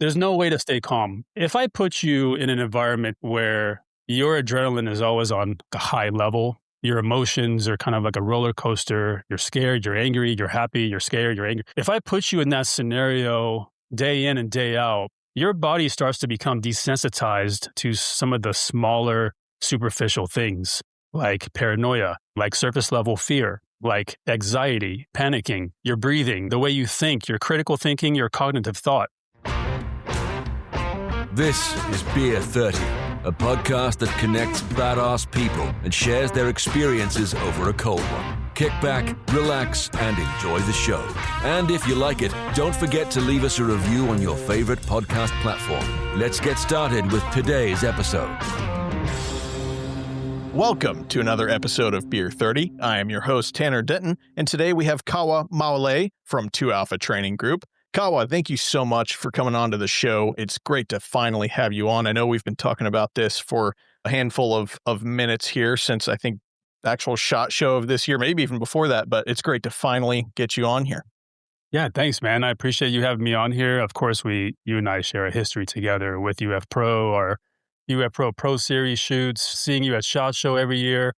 There's no way to stay calm. If I put you in an environment where your adrenaline is always on a high level, your emotions are kind of like a roller coaster. You're scared, you're angry, you're happy, you're scared, you're angry. If I put you in that scenario day in and day out, your body starts to become desensitized to some of the smaller, superficial things like paranoia, like surface level fear, like anxiety, panicking, your breathing, the way you think, your critical thinking, your cognitive thought. This is Beer 30, a podcast that connects badass people and shares their experiences over a cold one. Kick back, relax, and enjoy the show. And if you like it, don't forget to leave us a review on your favorite podcast platform. Let's get started with today's episode. Welcome to another episode of Beer 30. I am your host, Tanner Denton, and today we have Kawa Mawlayee from 2 Alpha Training Group. Kawa, thank you so much for coming on to the show. It's great to finally have you on. I know we've been talking about this for a handful of minutes here since I think the actual SHOT Show of this year, maybe even before that, but it's great to finally get you on here. Yeah, thanks, man. I appreciate you having me on here. Of course, you and I share a history together with UF Pro, our UF Pro Series shoots, seeing you at SHOT Show every year,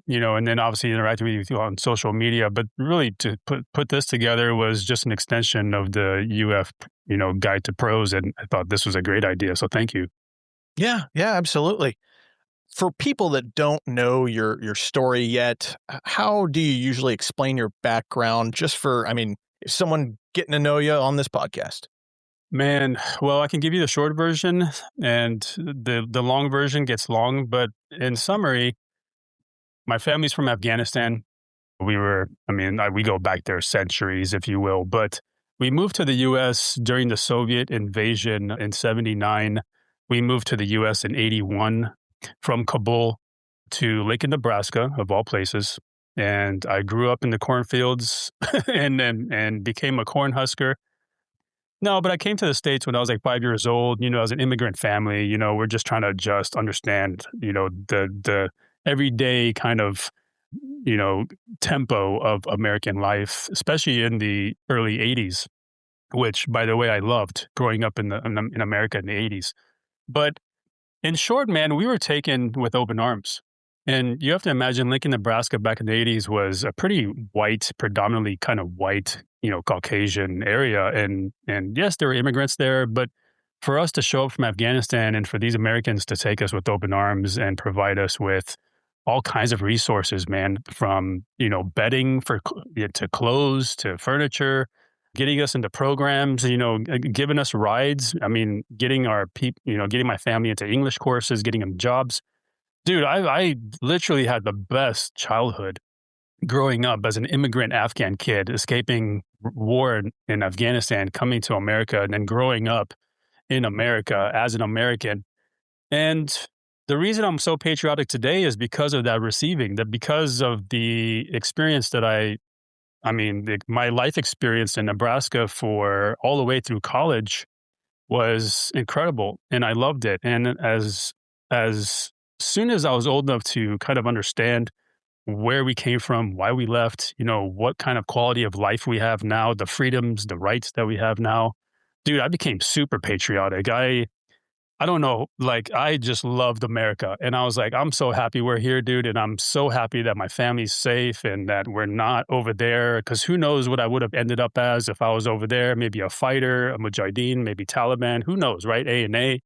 and then obviously interacting with you on social media. But really to put this together was just an extension of the UF, Guide to Pros. And I thought this was a great idea. So thank you. Yeah, absolutely. For people that don't know your story yet, how do you usually explain your background just for, someone getting to know you on this podcast? Man, well, I can give you the short version and the long version gets long. But in summary, my family's from Afghanistan. We go back there centuries, if you will. But we moved to the U.S. during the Soviet invasion in 1979. We moved to the U.S. in 1981 from Kabul to Lincoln, Nebraska, of all places. And I grew up in the cornfields and became a corn husker. No, but I came to the States when I was like 5 years old. As an immigrant family, we're just trying to just understand, the everyday kind of, tempo of American life, especially in the early 80s, which, by the way, I loved growing up in America in the 80s. But in short, man, we were taken with open arms. And you have to imagine Lincoln, Nebraska back in the 80s was a pretty white, predominantly kind of white, Caucasian area. And yes, there were immigrants there, but for us to show up from Afghanistan and for these Americans to take us with open arms and provide us with all kinds of resources, man, from, bedding to clothes to furniture, getting us into programs, giving us rides. Getting our getting my family into English courses, getting them jobs. Dude, I literally had the best childhood growing up as an immigrant Afghan kid, escaping war in Afghanistan, coming to America, and then growing up in America as an American. And the reason I'm so patriotic today is because of that because of the experience that my life experience in Nebraska for all the way through college was incredible, and I loved it. And as soon as I was old enough to kind of understand where we came from, why we left, what kind of quality of life we have now, the freedoms, the rights that we have now, dude, I became super patriotic. I don't know, I just loved America. And I was like, I'm so happy we're here, dude. And I'm so happy that my family's safe and that we're not over there. Because who knows what I would have ended up as if I was over there, maybe a fighter, a mujahideen, maybe Taliban, who knows, right? A.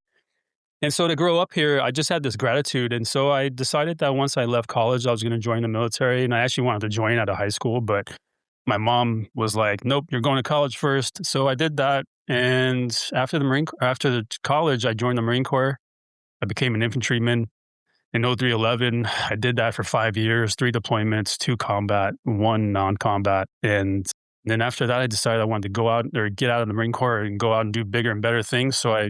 And so to grow up here, I just had this gratitude. And so I decided that once I left college, I was going to join the military. And I actually wanted to join out of high school, but my mom was like, nope, you're going to college first. So I did that. And after the college, I joined the Marine Corps. I became an infantryman in 0311. I did that for 5 years, 3 deployments, 2 combat, 1 non-combat. And then after that, I decided I wanted to go out or get out of the Marine Corps and go out and do bigger and better things. So I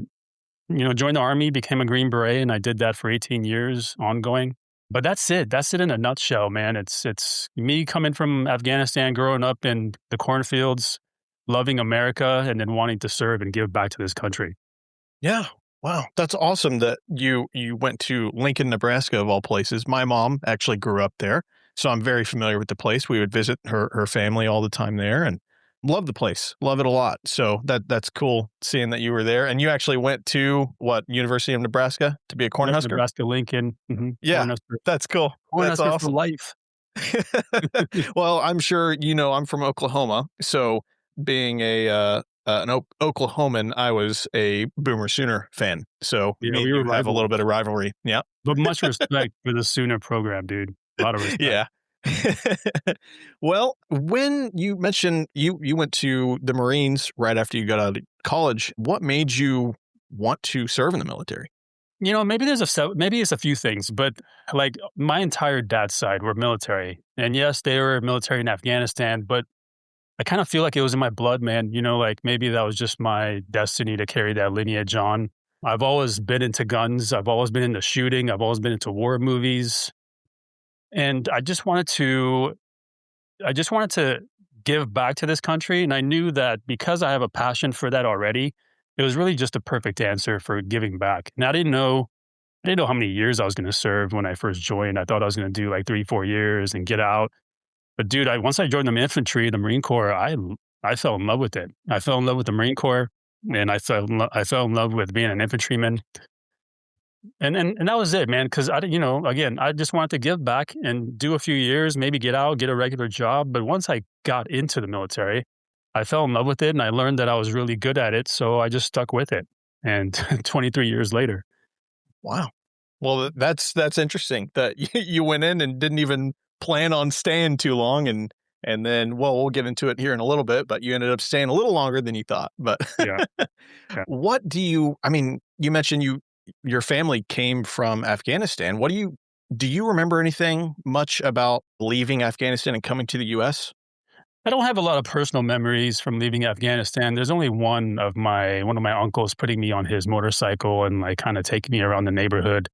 joined the Army, became a Green Beret, and I did that for 18 years ongoing. But that's it. That's it in a nutshell, man. It's me coming from Afghanistan, growing up in the cornfields, loving America, and then wanting to serve and give back to this country. Yeah. Wow. That's awesome that you went to Lincoln, Nebraska, of all places. My mom actually grew up there, so I'm very familiar with the place. We would visit her family all the time there. And Love the place. Love it a lot. So that's cool seeing that you were there. And you actually went to what, University of Nebraska to be a Yep, Cornhusker? Nebraska, Lincoln, Yeah, that's cool. That's Cornhusker for awesome. life. Well, I'm sure you know I'm from Oklahoma, so being an Oklahoman, I was a Boomer Sooner fan. So Yeah, me and we were you have a rivals, little bit of rivalry. Yeah, but much respect for the Sooner program, dude. A lot of respect. yeah. Well, when you mentioned you went to the Marines right after you got out of college, what made you want to serve in the military? Maybe maybe it's a few things, but like my entire dad's side were military, and yes, they were military in Afghanistan, but I kind of feel like it was in my blood, man. Like maybe that was just my destiny to carry that lineage on. I've always been into guns. I've always been into shooting. I've always been into war movies, and I just wanted to give back to this country, and I knew that because I have a passion for that already, it was really just a perfect answer for giving back. And I didn't know how many years I was gonna serve when I first joined. I thought I was gonna do, like, 3, 4 years and get out. But dude, I once I joined the infantry, the Marine Corps, I fell in love with it. I fell in love with the Marine Corps, and I fell in love with being an infantryman. And that was it, man. Because again, I just wanted to give back and do a few years, maybe get out, get a regular job. But once I got into the military, I fell in love with it, and I learned that I was really good at it, so I just stuck with it. And 23 years later. Wow. Well, that's interesting that you went in and didn't even plan on staying too long, and then we'll get into it here in a little bit, but you ended up staying a little longer than you thought. But Yeah, yeah. what I mean, you mentioned your family came from Afghanistan. Do you remember anything much about leaving Afghanistan and coming to the US? I don't have a lot of personal memories from leaving Afghanistan. There's only one of my uncles putting me on his motorcycle and, like, kinda taking me around the neighborhood,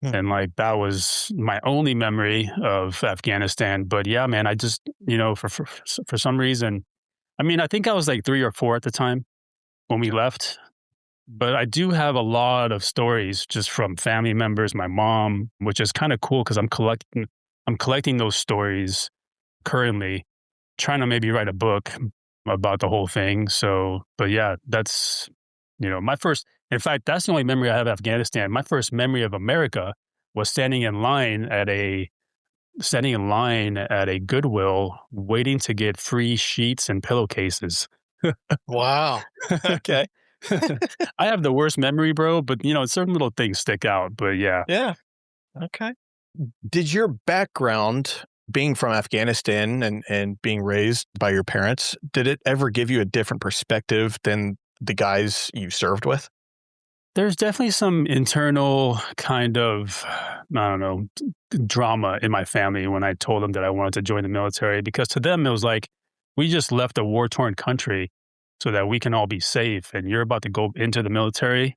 Hmm. and, like, that was my only memory of Afghanistan. But yeah, man, I just for some reason, I mean, I think I was, like, 3 or 4 at the time when we left, but I do have a lot of stories just from family members, my mom, which is kinda cool because I'm collecting those stories currently, trying to maybe write a book about the whole thing. So, but yeah, my first, in fact, that's the only memory I have of Afghanistan. My first memory of America was standing in line at a Goodwill waiting to get free sheets and pillowcases. Wow. Okay. I have the worst memory, bro, but certain little things stick out. But yeah. Yeah. Okay. Did your background being from Afghanistan and being raised by your parents, did it ever give you a different perspective than the guys you served with? There's definitely some internal kind of, I don't know, drama in my family when I told them that I wanted to join the military, because to them it was like, we just left a war-torn country so that we can all be safe, and you're about to go into the military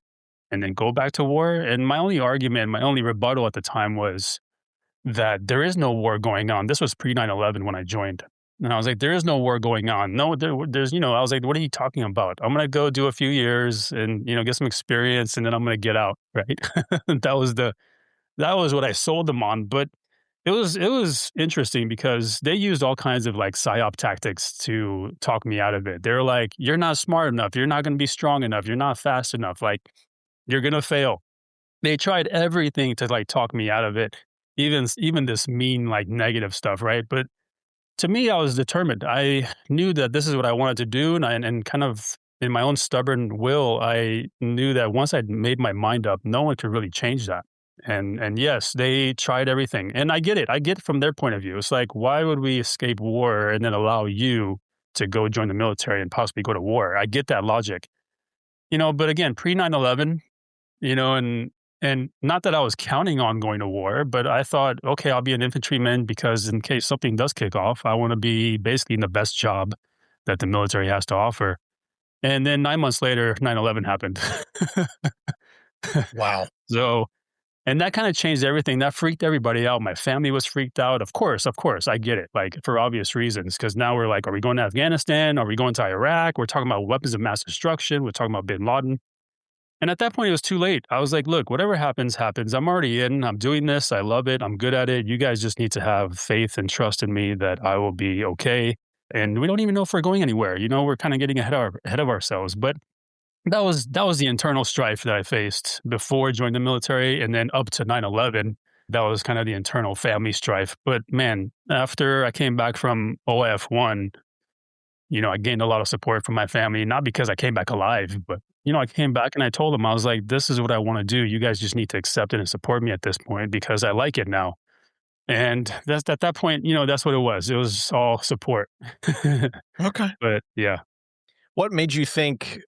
and then go back to war. And my only argument, my only rebuttal at the time was that there is no war going on. This was pre 9/11 when I joined. And I was like, there is no war going on. No, there's, I was like, what are you talking about? I'm going to go do a few years and, get some experience, and then I'm going to get out. Right. That was what I sold them on. But it was interesting because they used all kinds of like psyop tactics to talk me out of it. They're like, you're not smart enough. You're not going to be strong enough. You're not fast enough. Like, you're going to fail. They tried everything to like talk me out of it. Even this mean, like, negative stuff, right? But to me, I was determined. I knew that this is what I wanted to do, and kind of in my own stubborn will, I knew that once I'd made my mind up, no one could really change that. And yes, they tried everything, and I get it. I get it from their point of view. It's like, why would we escape war and then allow you to go join the military and possibly go to war? I get that logic, But again, pre 9/11, and not that I was counting on going to war, but I thought, okay, I'll be an infantryman because in case something does kick off, I want to be basically in the best job that the military has to offer. And then 9 months later, 9/11 happened. Wow. So, and that kind of changed everything. That freaked everybody out. My family was freaked out. Of course, I get it. Like, for obvious reasons, because now we're like, are we going to Afghanistan? Are we going to Iraq? We're talking about weapons of mass destruction. We're talking about bin Laden. And at that point, it was too late. I was like, look, whatever happens, happens. I'm already in. I'm doing this. I love it. I'm good at it. You guys just need to have faith and trust in me that I will be okay. and we don't even know if we're going anywhere. We're kind of getting ahead of ourselves. But that was the internal strife that I faced before I joined the military, and then up to 9/11. That was kind of the internal family strife. But man, after I came back from OIF 1, I gained a lot of support from my family, not because I came back alive, but I came back and I told them, I was like, this is what I want to do. You guys just need to accept it and support me at this point because I like it now. And that's at that point, that's what it was. It was all support. Okay. But yeah. What made you think,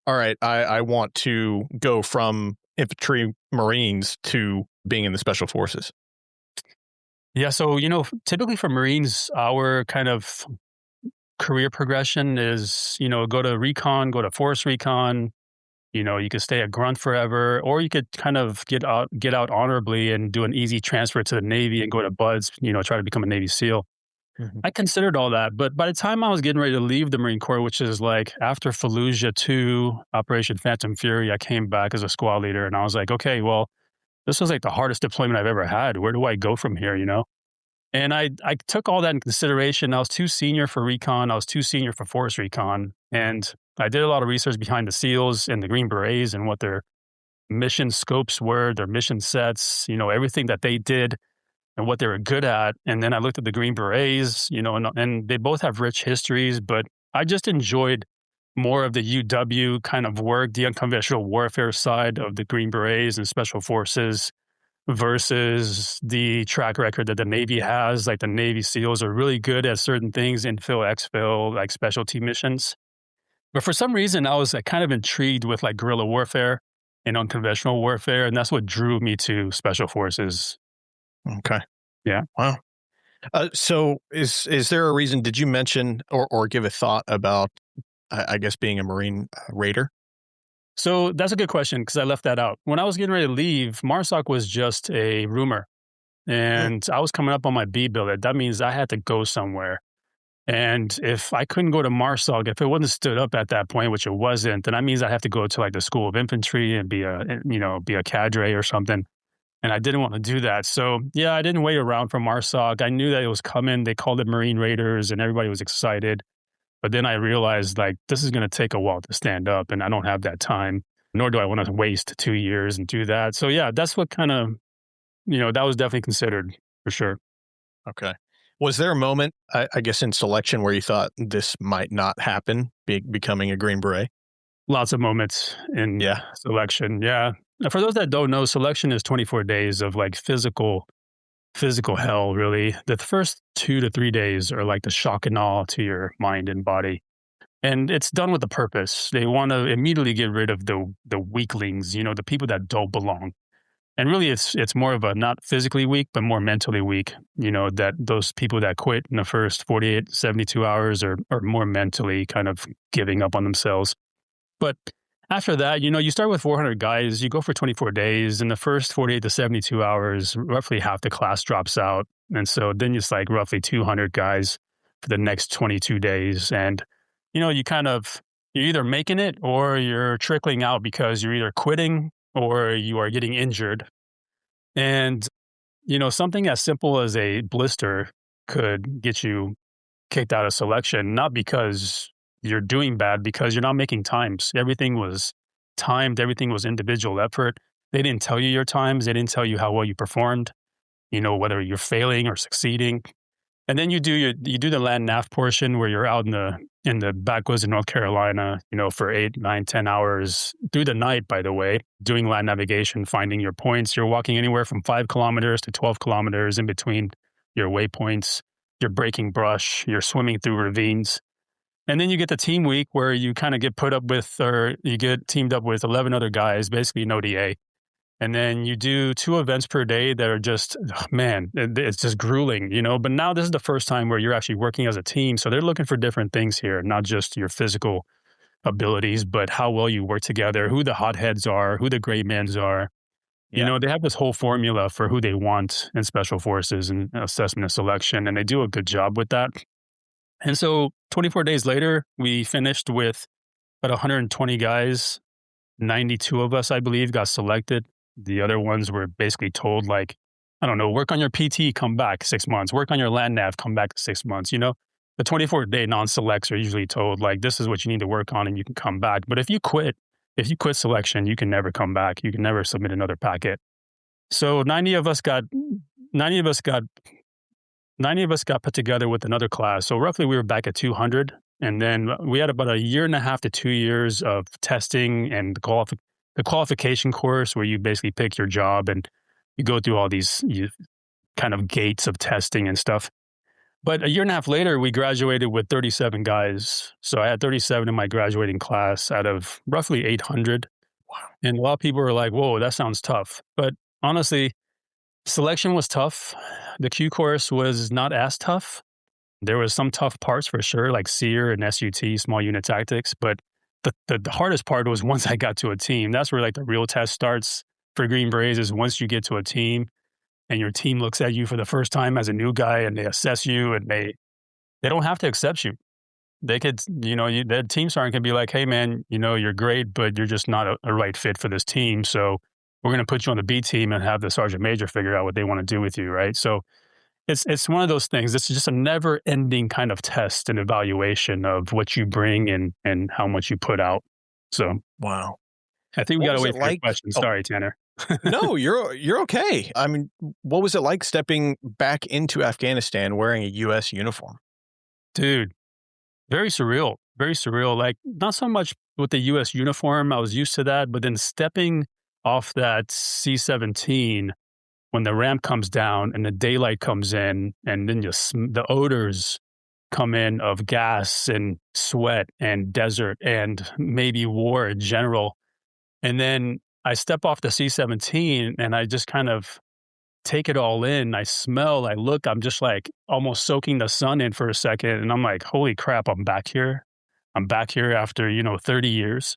all right, I want to go from infantry Marines to being in the Special Forces? Yeah. So, typically for Marines, our kind of career progression is, go to recon, go to force recon. You could stay a grunt forever, or you could kind of get out honorably and do an easy transfer to the Navy and go to BUDS, try to become a Navy SEAL. Mhm. I considered all that, but by the time I was getting ready to leave the Marine Corps, which is like after Fallujah 2, Operation Phantom Fury, I came back as a squad leader and I was like, okay, well, this was like the hardest deployment I've ever had. Where do I go from here? And I took all that in consideration. I was too senior for recon. I was too senior for force recon. And I did a lot of research behind the SEALs and the Green Berets and what their mission scopes were, their mission sets, everything that they did and what they were good at. And then I looked at the Green Berets, and they both have rich histories, but I just enjoyed more of the UW kind of work, the unconventional warfare side of the Green Berets and Special Forces versus the track record that the Navy has. Like the Navy SEALs are really good at certain things, infill, exfil, like specialty missions. But for some reason, I was like kind of intrigued with like guerrilla warfare and unconventional warfare, and that's what drew me to Special Forces. Okay. Yeah. Wow. So is there a reason? Did you mention or give a thought about, I guess, being a Marine Raider? So that's a good question because I left that out. When I was getting ready to leave, MARSOC was just a rumor, Mm. and I was coming up on my B billet. That means I had to go somewhere. And if I couldn't go to MARSOC, if it wasn't stood up at that point, which it wasn't, then that means I have to go to like the School of Infantry and be a cadre or something. And I didn't want to do that. So yeah, I didn't wait around for MARSOC. I knew that it was coming. They called it Marine Raiders and everybody was excited. But then I realized like this is going to take a while to stand up and I don't have that time, nor do I want to waste 2 years and do that. So yeah, that's what kind of, that was definitely considered for sure. Okay. Was there a moment, I guess, in selection where you thought this might not happen, becoming a Green Beret? Lots of moments in Yeah. selection. Yeah. For those that don't know, selection is 24 days of like physical hell, really. The first 2 to 3 days are like the shock and awe to your mind and body. And it's done with a purpose. They want to immediately get rid of the weaklings, the people that don't belong. And really it's more of a not physically weak, but more mentally weak, that those people that quit in the first 48, 72 hours are more mentally kind of giving up on themselves. But after that, you start with 400 guys, you go for 24 days. In the first 48 to 72 hours, roughly half the class drops out. And so then it's like roughly 200 guys for the next 22 days. And, you're either making it or you're trickling out because you're either quitting or you are getting injured. And, something as simple as a blister could get you kicked out of selection, not because you're doing bad, because you're not making times. Everything was timed, everything was individual effort. They didn't tell you your times, they didn't tell you how well you performed, whether you're failing or succeeding. And then you do the land nav portion where you're out in the backwoods in North Carolina, for 8, 9, 10 hours through the night, by the way, doing land navigation, finding your points. You're walking anywhere from 5 kilometers to 12 kilometers in between your waypoints. You're breaking brush, you're swimming through ravines. And then you get the team week where you kind of get you get teamed up with 11 other guys, basically an ODA. And then you do 2 events per day that are just, man, it's just grueling, But now this is the first time where you're actually working as a team. So they're looking for different things here, not just your physical abilities, but how well you work together, who the hotheads are, who the great mans are. Yeah. They have this whole formula for who they want in special forces and assessment and selection, and they do a good job with that. And so 24 days later, we finished with about 120 guys. 92 of us, I believe, got selected. The other ones were basically told, like, I don't know, work on your PT, come back 6 months. Work on your land nav, come back 6 months, the 24-day non-selects are usually told, like, this is what you need to work on and you can come back. But if you quit selection, you can never come back. You can never submit another packet. So 90 of us got 90 of us got put together with another class. So roughly we were back at 200. And then we had about a year and a half to 2 years of testing and the qualification course where you basically pick your job and you go through all these kind of gates of testing and stuff. But a year and a half later, we graduated with 37 guys. So I had 37 in my graduating class out of roughly 800. Wow. And a lot of people were like, whoa, that sounds tough. But honestly, selection was tough. The Q course was not as tough. There was some tough parts for sure, like SEER and SUT, small unit tactics. But the hardest part was once I got to a team. That's where like the real test starts for Green Berets, is once you get to a team and your team looks at you for the first time as a new guy and they assess you and they don't have to accept you. They could, the team sergeant can be like, hey man, you're great, but you're just not a right fit for this team. So we're going to put you on the B team and have the sergeant major figure out what they want to do with you, right? So it's one of those things. It's just a never ending kind of test and evaluation of what you bring and how much you put out. So wow. I think we got to wait for your question. Sorry, Tanner. No, you're okay. I mean, what was it like stepping back into Afghanistan wearing a U.S. uniform? Dude, very surreal. Very surreal. Like, not so much with the U.S. uniform. I was used to that. But then stepping off that C-17 when the ramp comes down and the daylight comes in and then the odors come in of gas and sweat and desert and maybe war in general. And then I step off the C-17 and I just kind of take it all in. I smell, I look, I'm just like almost soaking the sun in for a second. And I'm like, holy crap, I'm back here. I'm back here after, 30 years.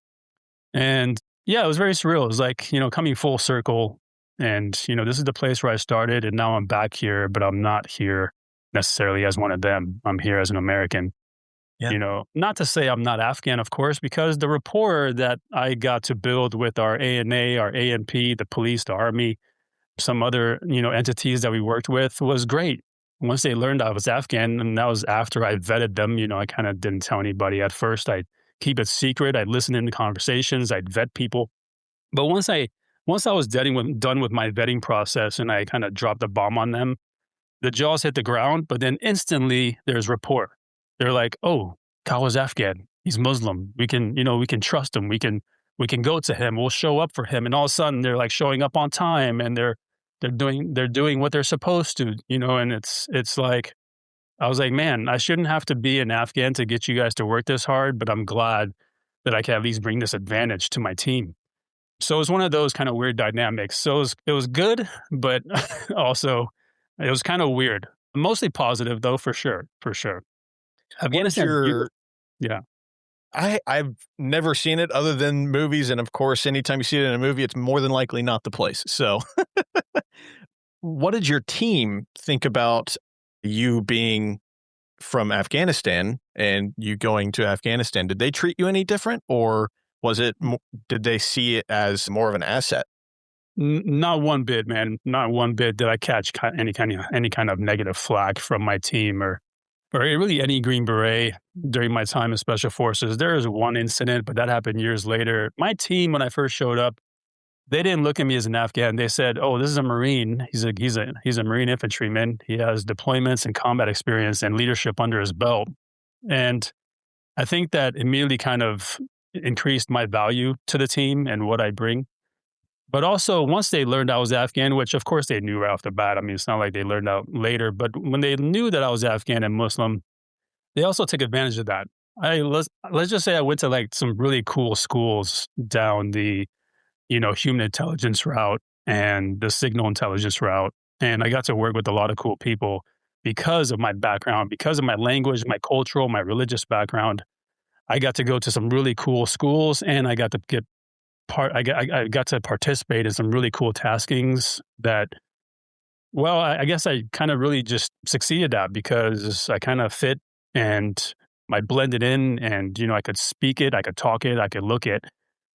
And yeah, it was very surreal. It was like, coming full circle. And, this is the place where I started and now I'm back here, but I'm not here necessarily as one of them. I'm here as an American. Yeah. Not to say I'm not Afghan, of course, because the rapport that I got to build with our ANA, our ANP, the police, the army, some other, entities that we worked with was great. Once they learned I was Afghan, and that was after I vetted them, I kind of didn't tell anybody at first. I'd keep it secret. I'd listen into conversations. I'd vet people. But once I was done with my vetting process and I kind of dropped the bomb on them, the jaws hit the ground, but then instantly there's rapport. They're like, oh, Kawa's Afghan. He's Muslim. We can trust him. We can go to him. We'll show up for him. And all of a sudden they're like showing up on time and they're doing what they're supposed to, and it's like, I was like, man, I shouldn't have to be an Afghan to get you guys to work this hard, but I'm glad that I can at least bring this advantage to my team. So it was one of those kind of weird dynamics. So it was good, but also it was kind of weird. Mostly positive though, for sure. Afghanistan. Yeah. I've never seen it other than movies. And of course, anytime you see it in a movie, it's more than likely not the place. So what did your team think about you being from Afghanistan and you going to Afghanistan? Did they treat you any different, or did they see it as more of an asset? Not one bit, man. Not one bit did I catch any kind of negative flack from my team or really any Green Beret during my time in Special Forces. There was one incident, but that happened years later. My team, when I first showed up, they didn't look at me as an Afghan. They said, "Oh, this is a Marine. He's a Marine infantryman. He has deployments and combat experience and leadership under his belt." And I think that immediately kind of increased my value to the team and what I bring. But also, once they learned I was Afghan, which of course they knew right off the bat. I mean, it's not like they learned out later. But when they knew that I was Afghan and Muslim, they also took advantage of that. Let's just say I went to like some really cool schools down the human intelligence route and the signal intelligence route. And I got to work with a lot of cool people because of my background, because of my language, my cultural, my religious background. I got to go to some really cool schools and I got to I got to participate in some really cool taskings that, well, I guess I kind of really just succeeded at because I kind of fit and I blended in and, I could speak it, I could talk it, I could look it.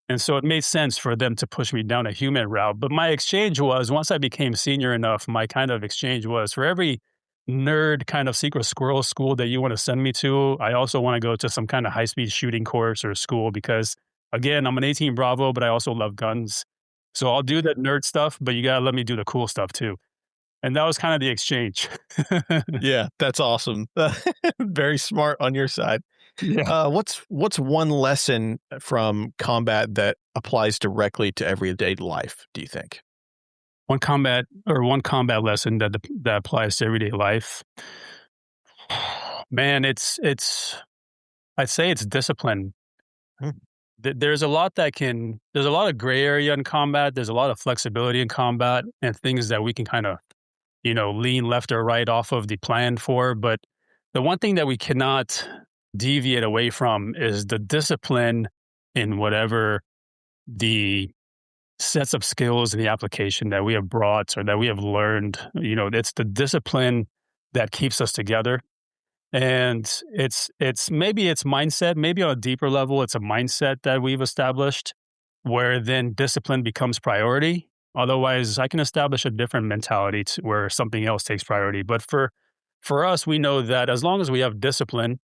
And so it made sense for them to push me down a human route. But my exchange was, once I became senior enough, my kind of exchange was for every nerd kind of secret squirrel school that you want to send me to. I also want to go to some kind of high speed shooting course or school because, again, I'm an 18 Bravo, but I also love guns. So I'll do that nerd stuff, but you got to let me do the cool stuff too. And that was kind of the exchange. Yeah, that's awesome. Very smart on your side. Yeah. What's one lesson from combat that applies directly to everyday life, do you think? One combat lesson that applies to everyday life. Man, I'd say it's discipline. Hmm. There's a lot there's a lot of gray area in combat. There's a lot of flexibility in combat and things that we can kind of, lean left or right off of the plan for. But the one thing that we cannot deviate away from is the discipline in whatever the sets of skills and the application that we have brought or that we have learned. It's the discipline that keeps us together. And it's maybe it's mindset, maybe on a deeper level, it's a mindset that we've established where then discipline becomes priority. Otherwise, I can establish a different mentality where something else takes priority. But for us, we know that as long as we have discipline,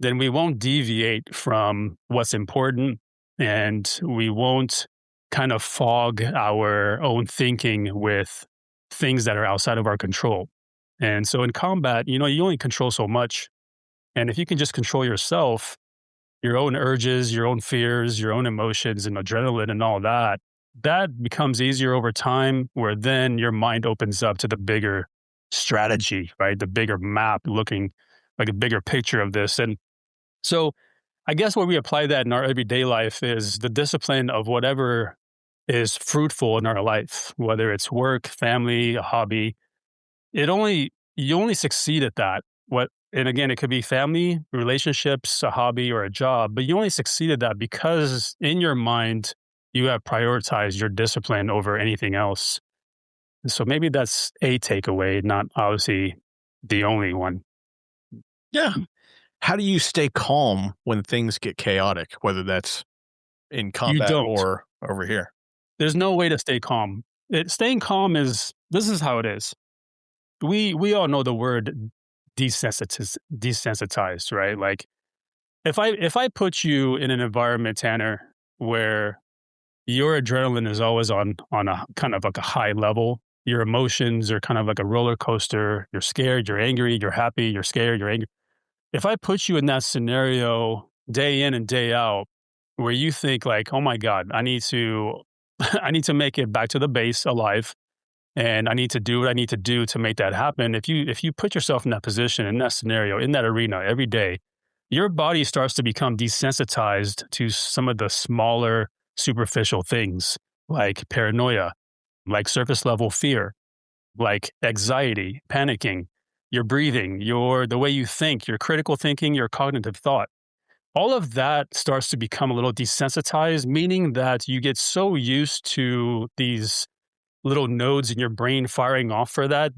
then we won't deviate from what's important and we won't kind of fog our own thinking with things that are outside of our control. And so in combat, you only control so much. And if you can just control yourself, your own urges, your own fears, your own emotions and adrenaline and all that, that becomes easier over time where then your mind opens up to the bigger strategy, right? The bigger map looking like a bigger picture of this. And so I guess where we apply that in our everyday life is the discipline of whatever is fruitful in our life, whether it's work, family, a hobby. You only succeed at that. And again, it could be family, relationships, a hobby, or a job, but you only succeed at that because in your mind, you have prioritized your discipline over anything else. So maybe that's a takeaway, not obviously the only one. Yeah. How do you stay calm when things get chaotic, whether that's in You combat don't. or over here? There's no way to stay calm. Staying calm this is how it is. We all know the word desensitized, right? Like if I put you in an environment, Tanner, where your adrenaline is always on a kind of like a high level, your emotions are kind of like a roller coaster. You're scared, you're angry, you're happy, you're scared, you're angry. If I put you in that scenario day in and day out, where you think like, oh my God, I need to I need to make it back to the base alive. And I need to do what I need to do to make that happen. If you put yourself in that position, in that scenario, in that arena every day, your body starts to become desensitized to some of the smaller, superficial things like paranoia, like surface level fear, like anxiety, panicking, your breathing, the way you think, your critical thinking, your cognitive thought. All of that starts to become a little desensitized, meaning that you get so used to these little nodes in your brain firing off for that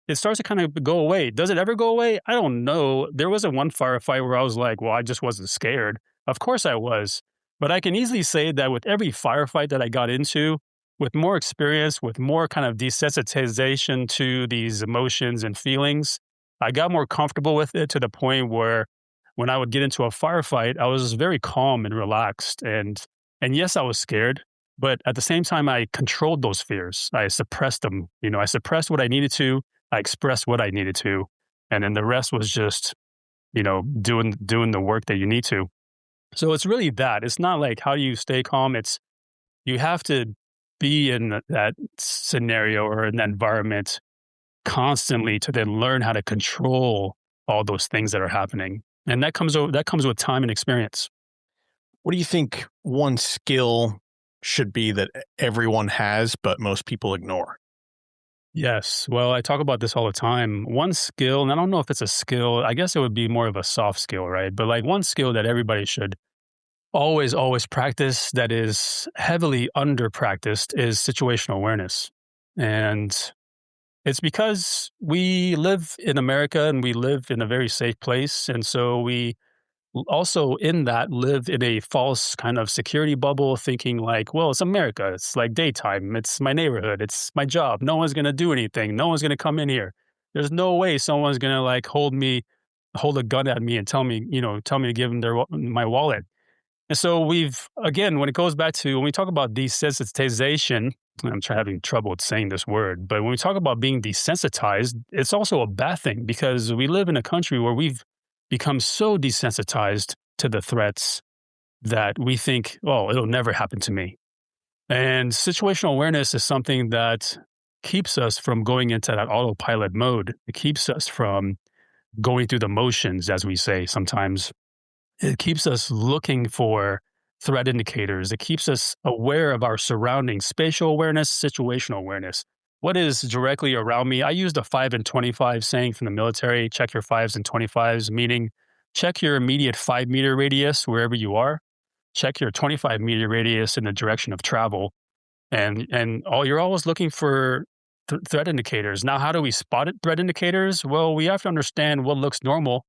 it starts to kind of go away. Does it ever go away? I don't know. There wasn't one firefight where I was like, well, I just wasn't scared. Of course I was. But I can easily say that with every firefight that I got into, with more experience, with more kind of desensitization to these emotions and feelings, I got more comfortable with it to the point where when I would get into a firefight, I was very calm and relaxed. And yes, I was scared. But at the same time, I controlled those fears. I suppressed them. I suppressed what I needed to. I expressed what I needed to. And then the rest was just, doing the work that you need to. So it's really that. It's not like how do you stay calm? It's you have to be in that scenario or in that environment constantly to then learn how to control all those things that are happening. And that comes with time and experience. What do you think one skill should be that everyone has, but most people ignore? Yes. Well, I talk about this all the time. One skill, and I don't know if it's a skill, I guess it would be more of a soft skill, right? But like one skill that everybody should always practice that is heavily under practiced is situational awareness. And it's because we live in America and we live in a very safe place. And so we also in that live in a false kind of security bubble thinking like, well, it's America. It's like daytime. It's my neighborhood. It's my job. No one's going to do anything. No one's going to come in here. There's no way someone's gonna like hold a gun at me and tell me to give them my wallet. And so again, when it goes back to when we talk about desensitization, having trouble with saying this word, but when we talk about being desensitized, it's also a bad thing because we live in a country where we've become so desensitized to the threats that we think, oh, it'll never happen to me. And situational awareness is something that keeps us from going into that autopilot mode. It keeps us from going through the motions, as we say sometimes. It keeps us looking for threat indicators. It keeps us aware of our surroundings, spatial awareness, situational awareness. What is directly around me? I use the 5 and 25 saying from the military, check your 5s and 25s, meaning check your immediate 5-meter radius wherever you are. Check your 25-meter radius in the direction of travel. You're always looking for threat indicators. Now, how do we spot threat indicators? Well, we have to understand what looks normal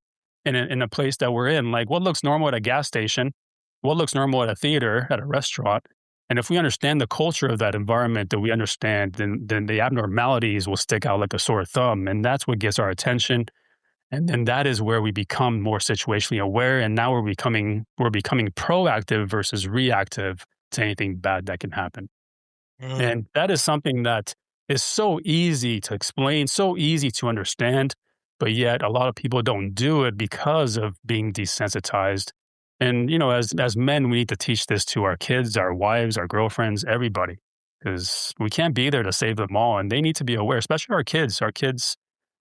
in a place that we're in. Like what looks normal at a gas station, what looks normal at a theater, at a restaurant. And if we understand the culture of that environment that we understand, then the abnormalities will stick out like a sore thumb. And that's what gets our attention. And then that is where we become more situationally aware. And now we're becoming proactive versus reactive to anything bad that can happen. And that is something that is so easy to explain, so easy to understand, but yet a lot of people don't do it because of being desensitized. And, as men, we need to teach this to our kids, our wives, our girlfriends, everybody, because we can't be there to save them all. And they need to be aware, especially our kids. Our kids,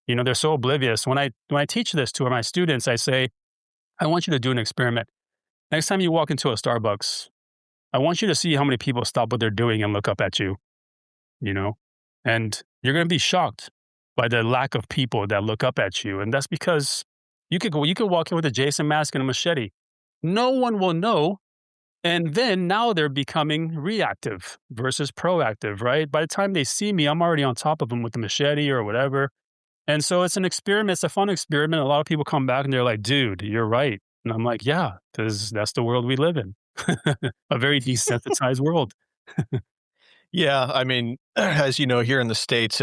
they're so oblivious. When I teach this to my students, I say, I want you to do an experiment. Next time you walk into a Starbucks, I want you to see how many people stop what they're doing and look up at you, and you're going to be shocked by the lack of people that look up at you. And that's because you could walk in with a Jason mask and a machete. No one will know. And then now they're becoming reactive versus proactive, right? By the time they see me, I'm already on top of them with the machete or whatever. And so it's an experiment. It's a fun experiment. A lot of people come back and they're like, dude, you're right. And I'm like, yeah, because that's the world we live in. A very desensitized world. Yeah, I mean, as you know, here in the States,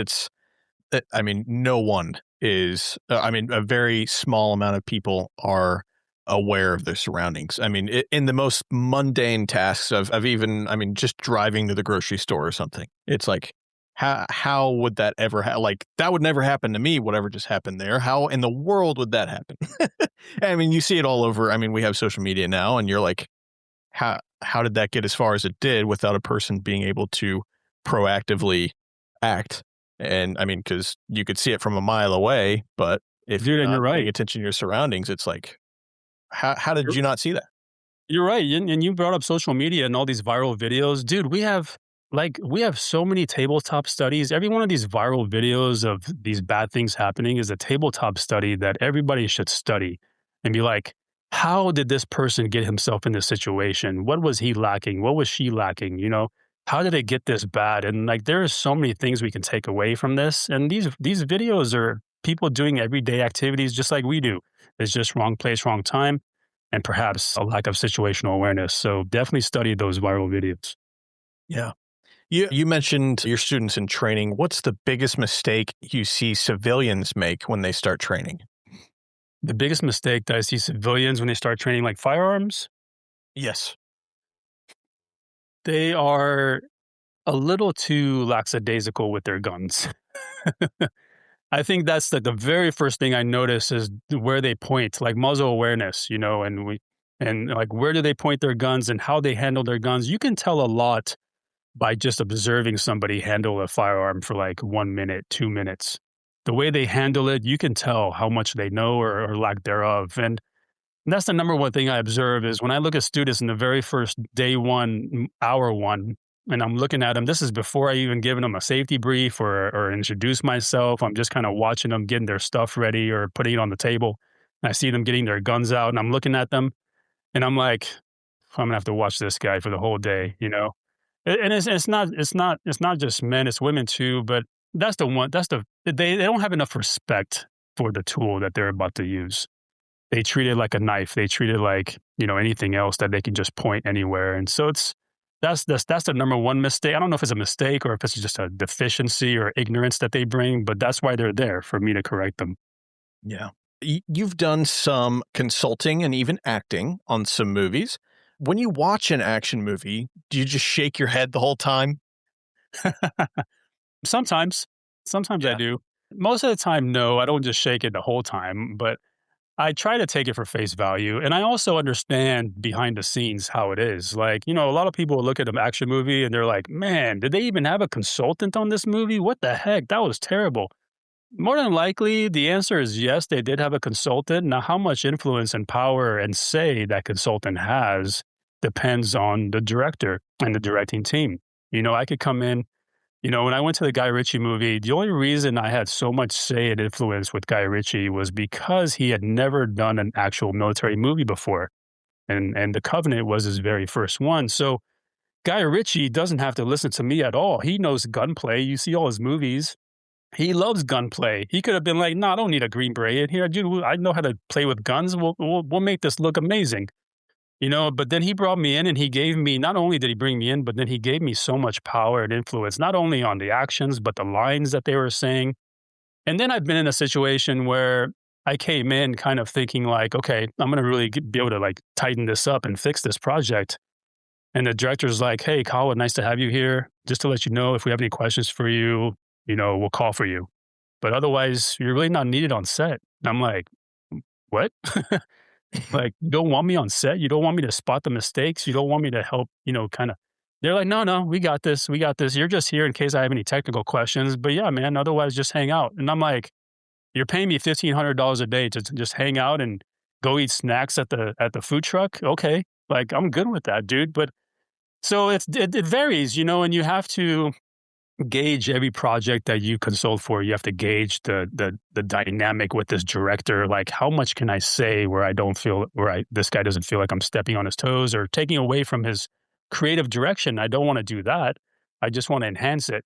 no one is, a very small amount of people are aware of their surroundings. I mean, in the most mundane tasks of even, just driving to the grocery store or something, it's like, how would that ever like, that would never happen to me, whatever just happened there. How in the world would that happen? You see it all over. We have social media now, and you're like, how did that get as far as it did without a person being able to proactively act? And because you could see it from a mile away, but if you're not paying attention to your surroundings, it's like, how did you not see that? You're right. And you brought up social media and all these viral videos. Dude, we have so many tabletop studies. Every one of these viral videos of these bad things happening is a tabletop study that everybody should study and be like, how did this person get himself in this situation? What was he lacking? What was she lacking? How did it get this bad? And there are so many things we can take away from this. And these videos are people doing everyday activities just like we do. It's just wrong place, wrong time, and perhaps a lack of situational awareness. So definitely study those viral videos. Yeah. You mentioned your students in training. What's the biggest mistake you see civilians make when they start training? The biggest mistake that I see civilians when they start training like firearms? Yes. They are a little too lackadaisical with their guns. I think that's the very first thing I notice is where they point, like muzzle awareness, and where do they point their guns and how they handle their guns. You can tell a lot by just observing somebody handle a firearm for 1 minute, 2 minutes. The way they handle it, you can tell how much they know or lack thereof. And that's the number one thing I observe is when I look at students in the very first day one, hour one, and I'm looking at them, this is before I even given them a safety brief or introduce myself. I'm just kind of watching them getting their stuff ready or putting it on the table. And I see them getting their guns out and I'm looking at them and I'm like, I'm gonna have to watch this guy for the whole day, And it's not just men, it's women too, but they don't have enough respect for the tool that they're about to use. They treat it like a knife. They treat it like, anything else that they can just point anywhere. And so That's the number one mistake. I don't know if it's a mistake or if it's just a deficiency or ignorance that they bring, but that's why they're there, for me to correct them. Yeah. You've done some consulting and even acting on some movies. When you watch an action movie, do you just shake your head the whole time? Sometimes. Sometimes I Yeah. do. Most of the time, no, I don't just shake it the whole time, but I try to take it for face value, and I also understand behind the scenes how it is. Like, a lot of people will look at an action movie and they're like, "Man, did they even have a consultant on this movie? What the heck? That was terrible." More than likely, the answer is yes, they did have a consultant. Now, how much influence and power and say that consultant has depends on the director and the directing team. I could come in, when I went to the Guy Ritchie movie, the only reason I had so much say and influence with Guy Ritchie was because he had never done an actual military movie before. And The Covenant was his very first one. So Guy Ritchie doesn't have to listen to me at all. He knows gunplay. You see all his movies. He loves gunplay. He could have been like, "No, I don't need a Green Beret in here, dude. I know how to play with guns. We'll make this look amazing." But then he brought me in and he gave me, not only did he bring me in, but then he gave me so much power and influence, not only on the actions, but the lines that they were saying. And then I've been in a situation where I came in kind of thinking like, okay, I'm going to really be able to like tighten this up and fix this project. And the director's like, "Hey, Kawa, nice to have you here. Just to let you know, if we have any questions for you, we'll call for you. But otherwise, you're really not needed on set." And I'm like, "What?" Like, you don't want me on set? You don't want me to spot the mistakes? You don't want me to help, kinda. They're like, "No, no, we got this, we got this. You're just here in case I have any technical questions, but yeah, man, otherwise just hang out." And I'm like, "You're paying me $1,500 a day to just hang out and go eat snacks at the food truck? Okay." Like, I'm good with that, dude, but so it varies, and you have to gauge every project that you consult for. You have to gauge the dynamic with this director. Like, how much can I say where I don't feel this guy doesn't feel like I'm stepping on his toes or taking away from his creative direction? I don't want to do that. I just want to enhance it.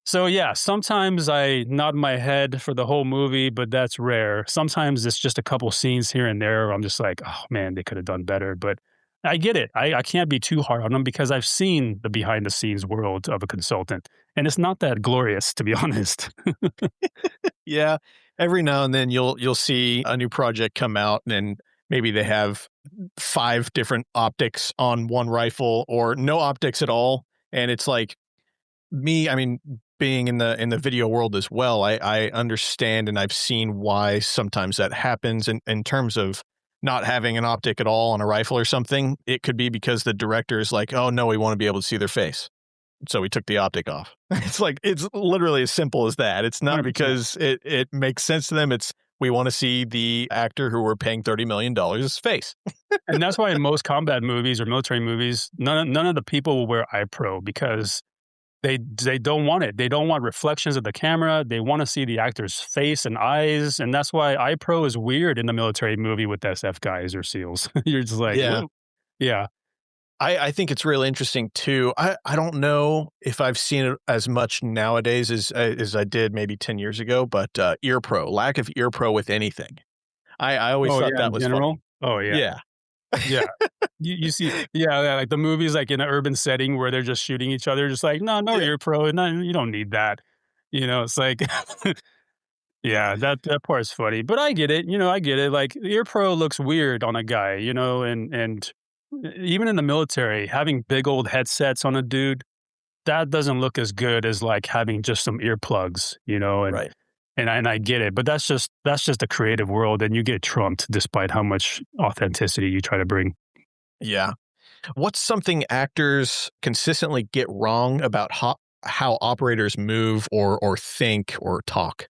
So yeah, sometimes I nod my head for the whole movie, but that's rare. Sometimes it's just a couple scenes here and there where I'm just like, "Oh man, they could have done better." But I get it. I can't be too hard on them because I've seen the behind the scenes world of a consultant, and it's not that glorious, to be honest. Yeah. Every now and then you'll see a new project come out and maybe they have 5 different optics on one rifle or no optics at all. And it's like I mean, being in the video world as well, I understand and I've seen why sometimes that happens in terms of not having an optic at all on a rifle or something. It could be because the director is like, "Oh no, we want to be able to see their face." So we took the optic off. It's like, it's literally as simple as that. It's not 100%. because it makes sense to them. It's, we want to see the actor who we're paying $30 million's face. And that's why in most combat movies or military movies, none of the people will wear eye pro because they don't want it. They don't want reflections of the camera. They want to see the actor's face and eyes, and that's why eye pro is weird in the military movie with SF guys or SEALs. You're just like, Yeah. "Whoa." Yeah. I think it's really interesting too. I don't know if I've seen it as much nowadays as I did maybe 10 years ago, but ear pro, lack of ear pro with anything. I always Oh, thought yeah, that in was general? funny. Oh, yeah. Yeah. Yeah. You see, yeah, like the movies, like in an urban setting where they're just shooting each other, just like, "No, no Yeah. ear pro, no, you don't need that." It's like, yeah, that part's funny, but I get it, I get it. Like, ear pro looks weird on a guy, and even in the military, having big old headsets on a dude, that doesn't look as good as like having just some earplugs, and Right. I get it, but that's just the creative world, and you get trumped despite how much authenticity you try to bring. Yeah. What's something actors consistently get wrong about how operators move or think or talk?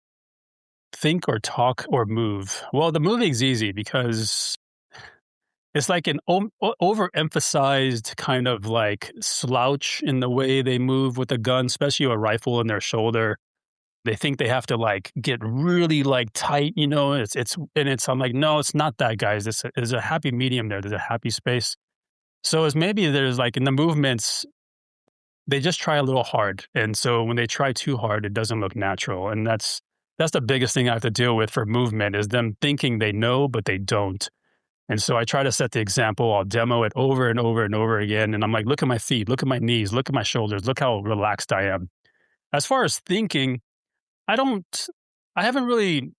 Think or talk or move. Well, the moving's easy because it's like an overemphasized kind of like slouch in the way they move with a gun, especially a rifle in their shoulder. They think they have to like get really like tight, I'm like, no, it's not that, guys. There's a happy medium there. There's a happy space. So it's maybe there's like in the movements, they just try a little hard. And so when they try too hard, it doesn't look natural. And that's the biggest thing I have to deal with for movement is them thinking they know, but they don't. And so I try to set the example. I'll demo it over and over and over again. And I'm like, look at my feet, look at my knees, look at my shoulders, look how relaxed I am. As far as thinking, I don't, I haven't really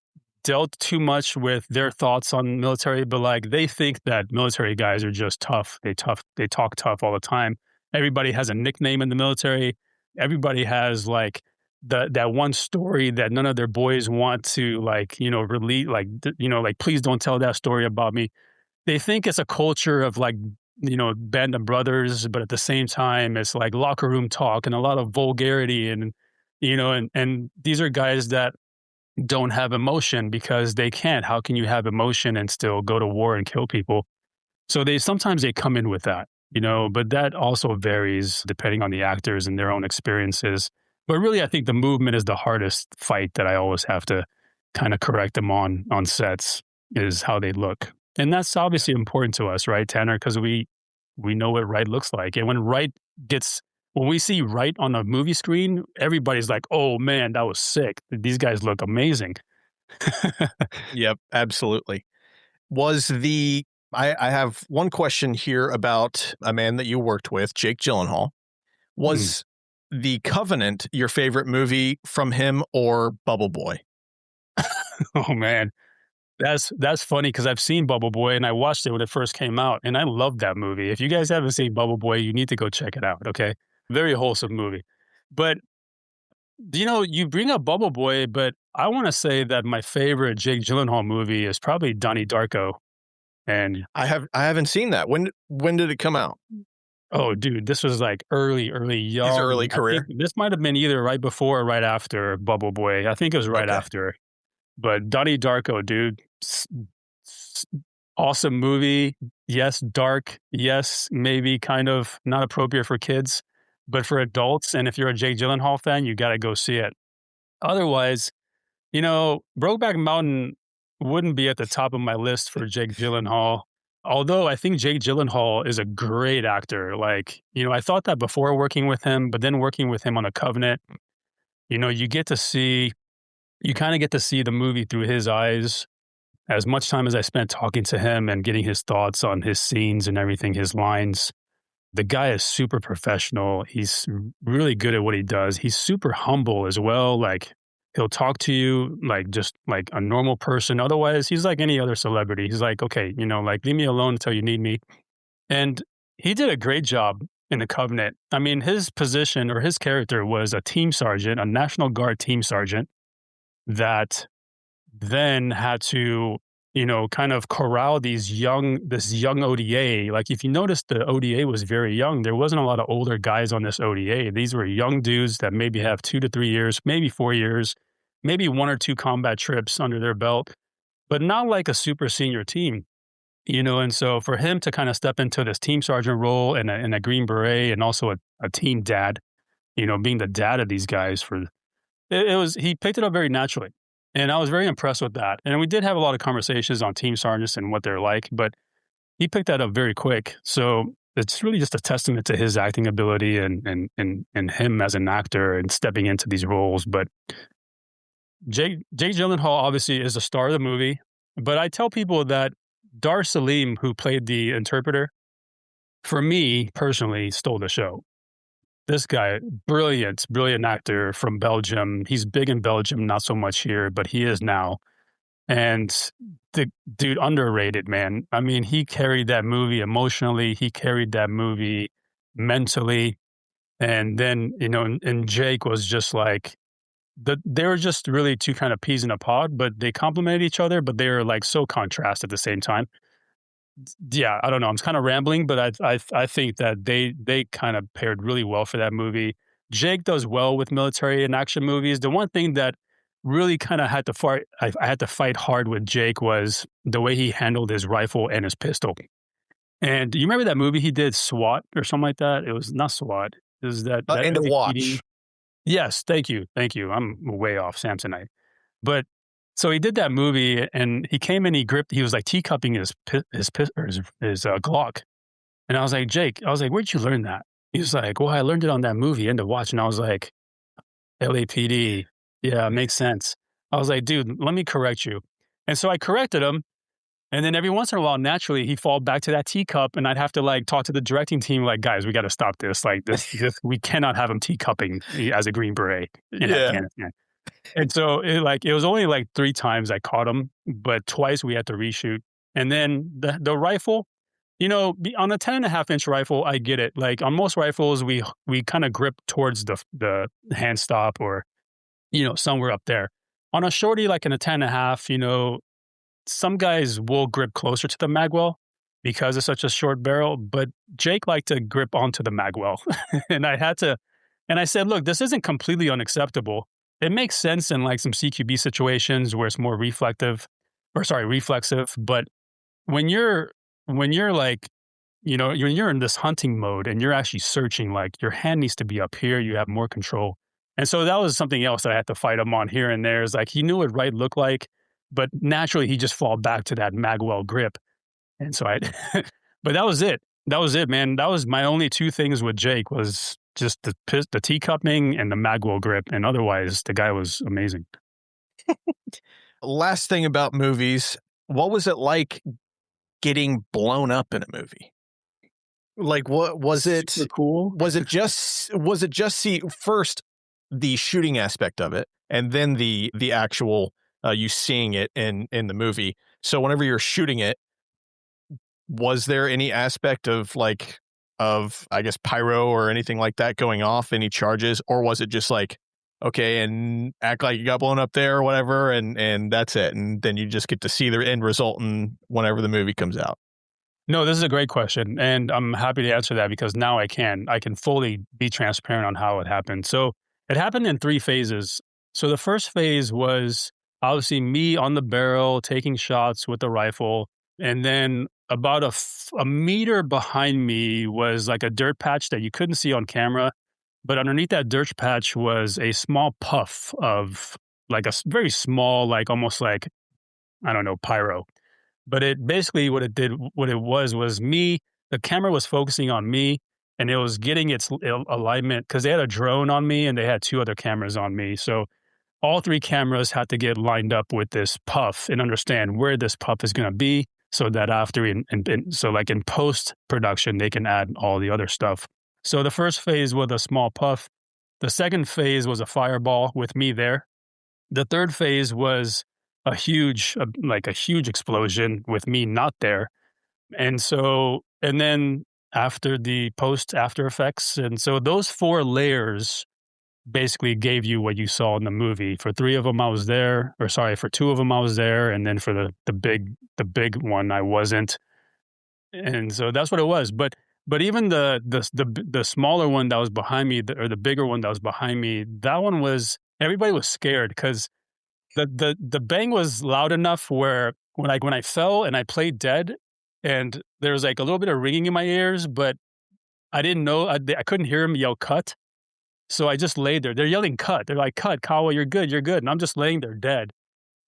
dealt too much with their thoughts on military, but like they think that military guys are just tough. They talk tough all the time. Everybody has a nickname in the military. Everybody has like that one story that none of their boys want to like, release, like, like, please don't tell that story about me. They think it's a culture of like, band of brothers, but at the same time, it's like locker room talk and a lot of vulgarity and these are guys that don't have emotion because they can't. How can you have emotion and still go to war and kill people? So sometimes they come in with that, but that also varies depending on the actors and their own experiences. But really, I think the movement is the hardest fight that I always have to kind of correct them on sets is how they look. And that's obviously important to us, right, Tanner? Because we know what right looks like. And when we see right on a movie screen, everybody's like, oh man, that was sick. These guys look amazing. Yep, absolutely. I have one question here about a man that you worked with, Jake Gyllenhaal. Was The Covenant your favorite movie from him or Bubble Boy? Oh man. That's funny because I've seen Bubble Boy and I watched it when it first came out and I loved that movie. If you guys haven't seen Bubble Boy, you need to go check it out, okay? Very wholesome movie. But you bring up Bubble Boy, but I want to say that my favorite Jake Gyllenhaal movie is probably Donnie Darko. And I haven't seen that. When did it come out? oh, dude, this was like early young. His early career. This might have been either right before or right after Bubble Boy. I think it was right after. But Donnie Darko, dude, awesome movie. Yes, dark. Yes, maybe kind of not appropriate for kids, but for adults. And if you're a Jake Gyllenhaal fan, you got to go see it. Otherwise, Brokeback Mountain wouldn't be at the top of my list for Jake Gyllenhaal. Although I think Jake Gyllenhaal is a great actor. Like, I thought that before working with him, but then working with him on A Covenant, you kind of get to see the movie through his eyes. As much time as I spent talking to him and getting his thoughts on his scenes and everything, his lines, the guy is super professional. He's really good at what he does. He's super humble as well. Like, he'll talk to you like just like a normal person. Otherwise, he's like any other celebrity. He's like, okay, like leave me alone until you need me. And he did a great job in The Covenant. I mean, his position or his character was a team sergeant, a National Guard team sergeant that then had to, kind of corral this young ODA. Like, if you notice, the ODA was very young. There wasn't a lot of older guys on this ODA. These were young dudes that maybe have 2 to 3 years, maybe 4 years, maybe 1 or 2 combat trips under their belt, but not like a super senior team, And so for him to kind of step into this team sergeant role and a Green Beret and also a team dad, being the dad of these guys he picked it up very naturally. And I was very impressed with that. And we did have a lot of conversations on team sergeants and what they're like, but he picked that up very quick. So it's really just a testament to his acting ability and him as an actor and stepping into these roles. But Jake Gyllenhaal obviously is the star of the movie. But I tell people that Dar Salim, who played the interpreter, for me personally, stole the show. This guy, brilliant actor from Belgium. He's big in Belgium, not so much here, but he is now. And the dude, underrated, man. I mean, he carried that movie emotionally. He carried that movie mentally. And then, and Jake was just like, they were just really two kind of peas in a pod, but they complemented each other, but they were like so contrast at the same time. Yeah, I don't know. I'm kind of rambling, but I think that they kind of paired really well for that movie. Jake does well with military and action movies. The one thing that really kind of had to fight, I had to fight hard with Jake was the way he handled his rifle and his pistol. And you remember that movie he did, SWAT or something like that? It was not SWAT. It was that And to Watch. Yes, thank you. I'm way off Samsonite. But so he did that movie and he came in, he was like teacupping his Glock. And I was like, Jake, where'd you learn that? He was like, well, I learned it on that movie, End of Watch. And I was like, LAPD. Yeah, makes sense. I was like, dude, let me correct you. And so I corrected him. And then every once in a while, naturally, he'd fall back to that teacup, and I'd have to like talk to the directing team, like, guys, we got to stop this. Like this, we cannot have him teacupping as a Green Beret in Yeah. Afghanistan. And so it was only like 3 times I caught him, but twice we had to reshoot. And then the rifle, on a 10.5-inch rifle, I get it. Like on most rifles, we kind of grip towards the hand stop or, somewhere up there. On a shorty, like in a 10.5, some guys will grip closer to the magwell because it's such a short barrel, but Jake liked to grip onto the magwell. And I said, look, this isn't completely unacceptable. It makes sense in like some CQB situations where it's more reflexive, but when you're like, when you're in this hunting mode and you're actually searching, like your hand needs to be up here, you have more control. And so that was something else that I had to fight him on here and there. Is like he knew what right looked like, but naturally he just fall back to that magwell grip. And so but that was it. That was it, man. That was my only 2 things with Jake was just the teacupping and the magwell grip. And otherwise the guy was amazing. Last thing about movies, what was it like getting blown up in a movie? Like, what was it? Super cool. Was it just see first the shooting aspect of it, and then the actual you seeing it in the movie? So whenever you're shooting it, was there any aspect of I guess pyro or anything like that going off, any charges, or was it just like, okay, and act like you got blown up there or whatever, and that's it, and then you just get to see the end result whenever the movie comes out? No, this is a great question, and I'm happy to answer that because now I can fully be transparent on how it happened. So it happened in 3 phases. So the first phase was obviously me on the barrel taking shots with the rifle, and then about a meter behind me was like a dirt patch that you couldn't see on camera, but underneath that dirt patch was a small puff of like a very small, like almost like, I don't know, pyro. But it basically what it was me, the camera was focusing on me and it was getting its alignment because they had a drone on me and they had 2 other cameras on me. So all 3 cameras had to get lined up with this puff and understand where this puff is going to be so that after, so like in post-production, they can add all the other stuff. So the first phase was a small puff. The second phase was a fireball with me there. The third phase was a huge explosion with me not there. And then after the after effects. And so those 4 layers basically gave you what you saw in the movie. For 3 of them I was there, for 2 of them I was there. And then for the big one, I wasn't. And so that's what it was. But even the smaller one that was behind me, or the bigger one that was behind me, that one everybody was scared because the bang was loud enough where when I fell and I played dead, and there was like a little bit of ringing in my ears, but I didn't know I couldn't hear him yell cut, so I just laid there. They're yelling cut. They're like, cut, Kawa, you're good, and I'm just laying there dead.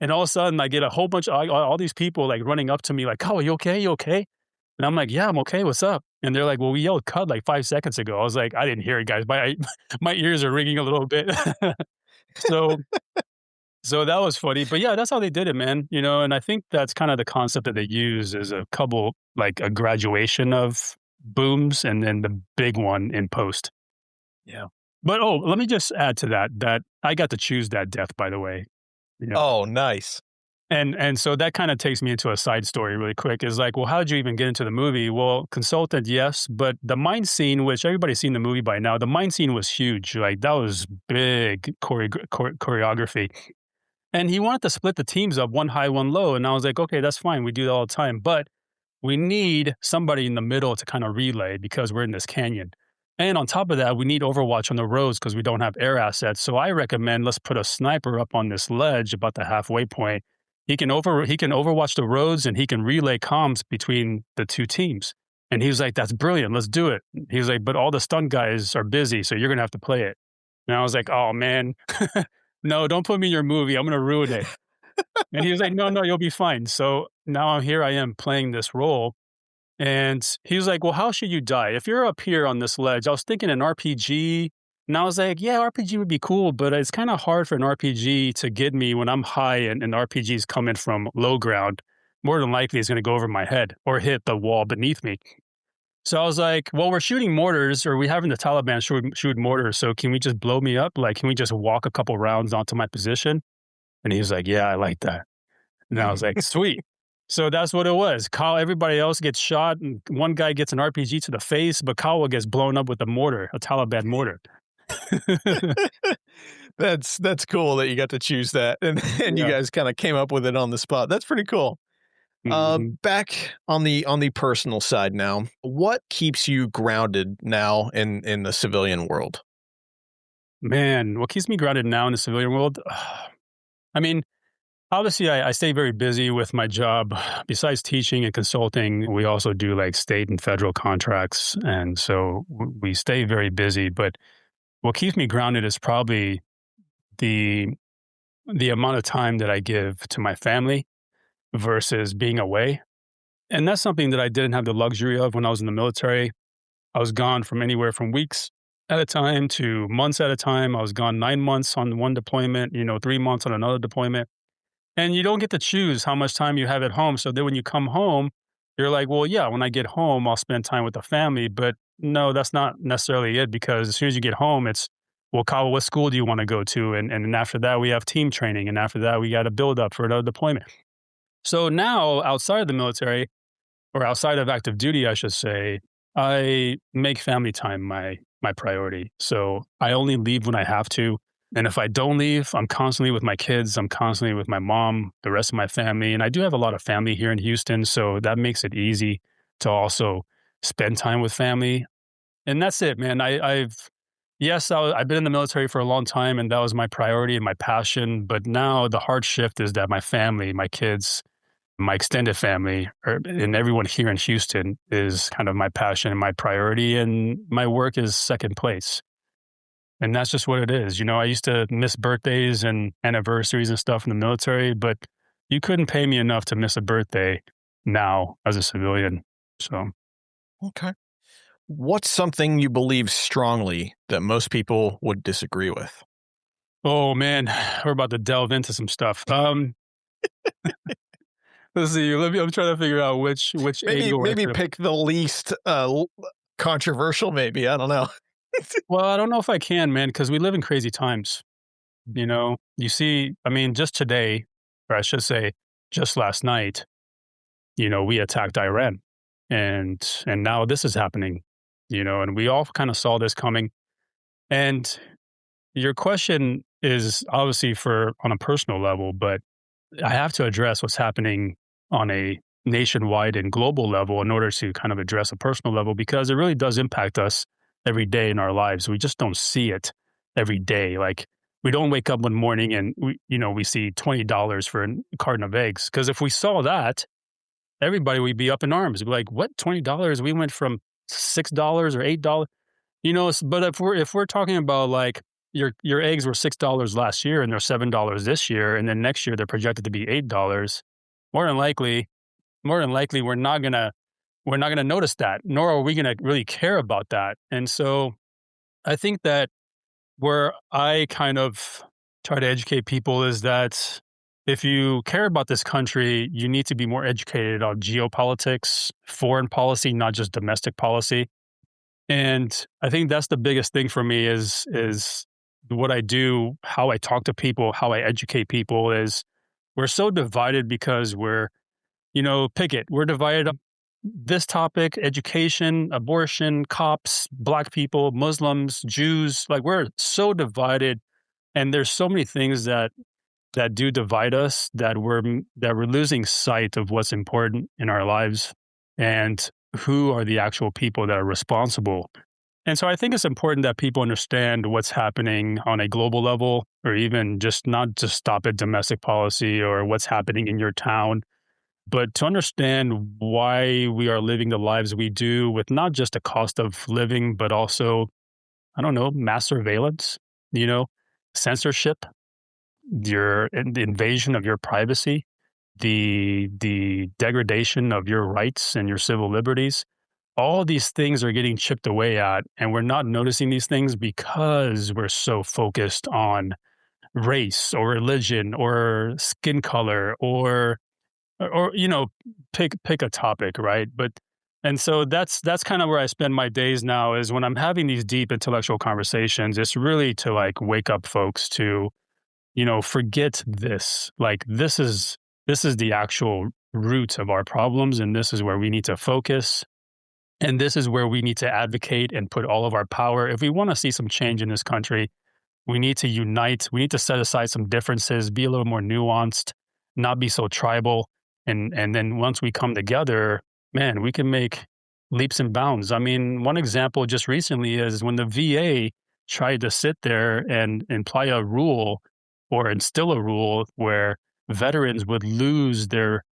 And all of a sudden, I get a whole bunch of all these people like running up to me like, Kawa, you okay? You okay? And I'm like, yeah, I'm okay. What's up? And they're like, well, we yelled cut like 5 seconds ago. I was like, I didn't hear it, guys. My ears are ringing a little bit. So that was funny. But yeah, that's how they did it, man. And I think that's kind of the concept that they use is a couple, like a graduation of booms and then the big one in post. Yeah. But let me just add to that I got to choose that death, by the way. Oh, nice. And so that kind of takes me into a side story really quick. Is like, well, how did you even get into the movie? Well, consultant, yes, but the mine scene, which everybody's seen the movie by now, the mine scene was huge. Like that was big choreography. And he wanted to split the teams up, one high, one low. And I was like, okay, that's fine. We do that all the time. But we need somebody in the middle to kind of relay because we're in this canyon. And on top of that, we need overwatch on the roads because we don't have air assets. So I recommend let's put a sniper up on this ledge about the halfway point. He can overwatch the roads and he can relay comms between the 2 teams. And he was like, that's brilliant. Let's do it. He was like, but all the stunt guys are busy, so you're going to have to play it. And I was like, oh, man. No, don't put me in your movie. I'm going to ruin it. And he was like, no, you'll be fine. So now here I am playing this role. And he was like, well, how should you die? If you're up here on this ledge, I was thinking an RPG. And I was like, yeah, RPG would be cool, but it's kind of hard for an RPG to get me when I'm high and RPGs coming from low ground. more than likely it's going to go over my head or hit the wall beneath me. So I was like, well, we're shooting mortars, or we having the Taliban shoot mortars. So can we just blow me up? Like, can we just walk a couple rounds onto my position? And he was like, yeah, I like that. And I was like, sweet. So that's what it was. Everybody else gets shot, and one guy gets an RPG to the face, but Kawa gets blown up with a mortar, a Taliban mortar. That's cool that you got to choose that, and you Yeah. guys kind of came up with it on the spot. That's pretty cool. Mhm. Back on the personal side now, what keeps you grounded now in the civilian world? Man, what keeps me grounded now in the civilian world? I mean, obviously, I stay very busy with my job. Besides teaching and consulting, we also do like state and federal contracts. And so we stay very busy. But what keeps me grounded is probably the the amount of time that I give to my family versus being away. And that's something that I didn't have the luxury of when I was in the military. I was gone from anywhere from weeks at a time to months at a time. I was gone 9 months on one deployment, 3 months on another deployment. And you don't get to choose how much time you have at home. So then when you come home, you're like, well, yeah, when I get home, I'll spend time with the family. But no, that's not necessarily it, because as soon as you get home, it's, well, Kyle, what school do you want to go to? And then after that, we have team training. And after that, we got to build up for another deployment. So now outside of the military, or outside of active duty, I should say, I make family time my priority. So I only leave when I have to. And if I don't leave, I'm constantly with my kids. I'm constantly with my mom, the rest of my family. And I do have a lot of family here in Houston. So that makes it easy to also spend time with family. And that's it, man. I've been in the military for a long time, and that was my priority and my passion. But now the hard shift is that my family, my kids, my extended family, and everyone here in Houston is kind of my passion and my priority, and my work is second place. And that's just what it is. I used to miss birthdays and anniversaries and stuff in the military, but you couldn't pay me enough to miss a birthday now as a civilian. So, Okay. What's something you believe strongly that most people would disagree with? oh man, we're about to delve into some stuff. Let's see. I'm trying to figure out which Maybe angle. maybe pick the least controversial. Maybe I don't know. Well, I don't know if I can, man, because we live in crazy times. You see, I mean, just today, or I should say, just last night, we attacked Iran, and now this is happening. And we all kind of saw this coming. And your question is obviously for on a personal level, but I have to address what's happening on a nationwide and global level in order to kind of address a personal level, because it really does impact us every day in our lives. We just don't see it every day. Like, we don't wake up one morning and we see $20 for a carton of eggs. Because if we saw that, everybody would be up in arms. We'd be like, what, $20? We went from $6 or $8. But if we're talking about like your eggs were $6 last year and they're $7 this year, and then next year they're projected to be $8, more than likely we're not gonna notice that, nor are we gonna really care about that. And so I think that where I kind of try to educate people is that if you care about this country, you need to be more educated on geopolitics, foreign policy, not just domestic policy. And I think that's the biggest thing for me is what I do, how I talk to people, how I educate people. Is we're so divided because pick it, we're divided on this topic: education, abortion, cops, black people, Muslims, Jews. Like, we're so divided, and there's so many things that do divide us, that we're losing sight of what's important in our lives and who are the actual people that are responsible. And so I think it's important that people understand what's happening on a global level, or even just not just stop at domestic policy or what's happening in your town, but to understand why we are living the lives we do, with not just the cost of living, but also, I don't know, mass surveillance, you know, censorship, the invasion of your privacy, the degradation of your rights and your civil liberties. All these things are getting chipped away at, and we're not noticing these things because we're so focused on race or religion or skin color or or pick a topic, right? But and so that's kind of where I spend my days now is when I'm having these deep intellectual conversations. It's really to like wake up folks to forget this. Like this is the actual root of our problems, and this is where we need to focus. And this is where we need to advocate and put all of our power. If we want to see some change in this country, we need to unite. We need to set aside some differences, be a little more nuanced, not be so tribal. And then once we come together, man, we can make leaps and bounds. I mean, one example just recently is when the VA tried to sit there and imply a rule or instill a rule where veterans would lose their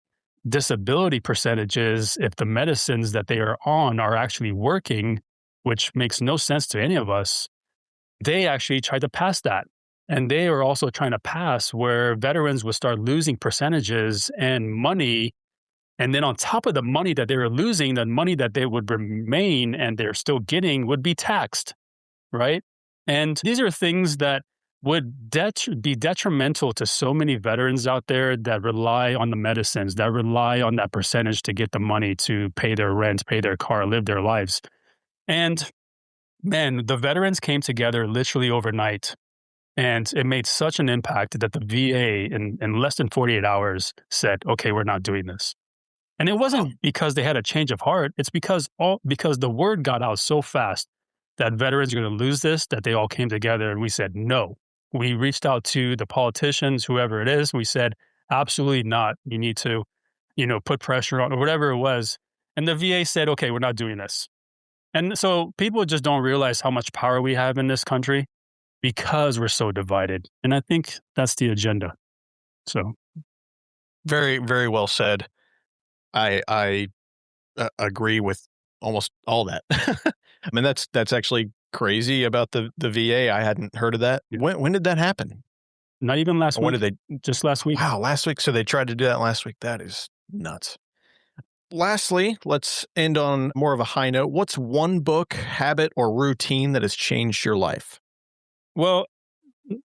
disability percentages if the medicines that they are on are actually working, which makes no sense to any of us. They actually tried to pass that. And they are also trying to pass where veterans would start losing percentages and money. And then on top of the money that they were losing, the money that they would remain and they're still getting would be taxed, right? And these are things that would be detrimental to so many veterans out there that rely on the medicines, that rely on that percentage to get the money to pay their rent, pay their car, live their lives. And man, the veterans came together literally overnight, and it made such an impact that the VA in less than 48 hours said, okay, we're not doing this. And it wasn't because they had a change of heart. It's because the word got out so fast that veterans are going to lose this, that they all came together and we said, no. We reached out to the politicians, whoever it is. We said, absolutely not. You need to, put pressure on or whatever it was. And the VA said, okay, we're not doing this. And so people just don't realize how much power we have in this country because we're so divided. And I think that's the agenda. So very, very well said. I agree with almost all that. I mean, that's actually crazy about the VA. I hadn't heard of that. Yeah. When did that happen? Not even last week. When did they? Just last week. Wow, last week. So they tried to do that last week. That is nuts. Lastly, let's end on more of a high note. What's one book, habit, or routine that has changed your life? Well,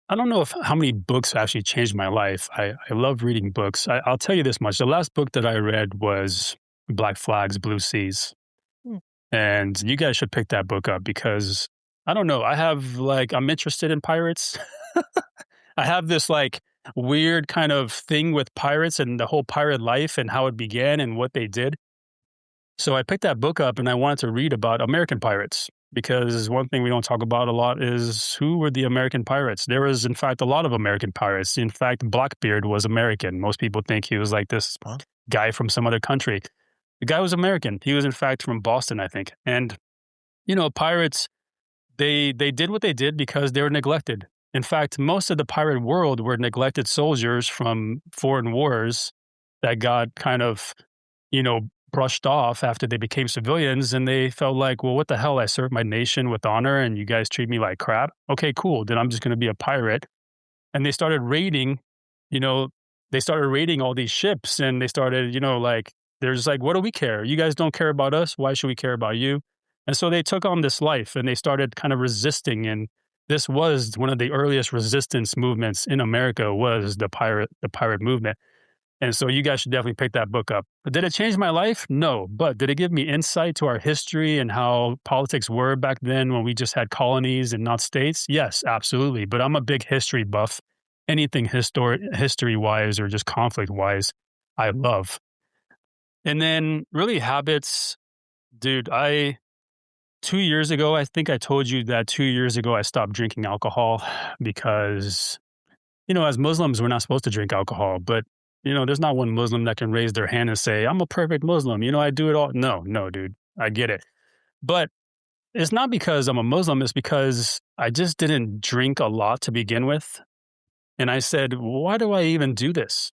I don't know how many books actually changed my life. I love reading books. I'll tell you this much. The last book that I read was Black Flags, Blue Seas. And you guys should pick that book up because I don't know. I'm interested in pirates. I have this weird kind of thing with pirates and the whole pirate life and how it began and what they did. So I picked that book up and I wanted to read about American pirates because one thing we don't talk about a lot is who were the American pirates. There was, in fact, a lot of American pirates. In fact, Blackbeard was American. Most people think he was like this guy from some other country. The guy was American. He was, in fact, from Boston, I think. And, pirates, they did what they did because they were neglected. In fact, most of the pirate world were neglected soldiers from foreign wars that got kind of, brushed off after they became civilians. And they felt like, well, what the hell? I served my nation with honor and you guys treat me like crap. Okay, cool. Then I'm just going to be a pirate. And they started raiding, all these ships and they started, they're just like, what do we care? You guys don't care about us. Why should we care about you? And so they took on this life and they started kind of resisting. And this was one of the earliest resistance movements in America was the pirate movement. And so you guys should definitely pick that book up. But did it change my life? No. But did it give me insight to our history and how politics were back then when we just had colonies and not states? Yes, absolutely. But I'm a big history buff. Anything history-wise or just conflict-wise, I love. And then really habits, dude, 2 years ago, I think I told you that 2 years ago, I stopped drinking alcohol because, as Muslims, we're not supposed to drink alcohol. But, there's not one Muslim that can raise their hand and say, I'm a perfect Muslim. I do it all. No, dude, I get it. But it's not because I'm a Muslim. It's because I just didn't drink a lot to begin with. And I said, why do I even do this?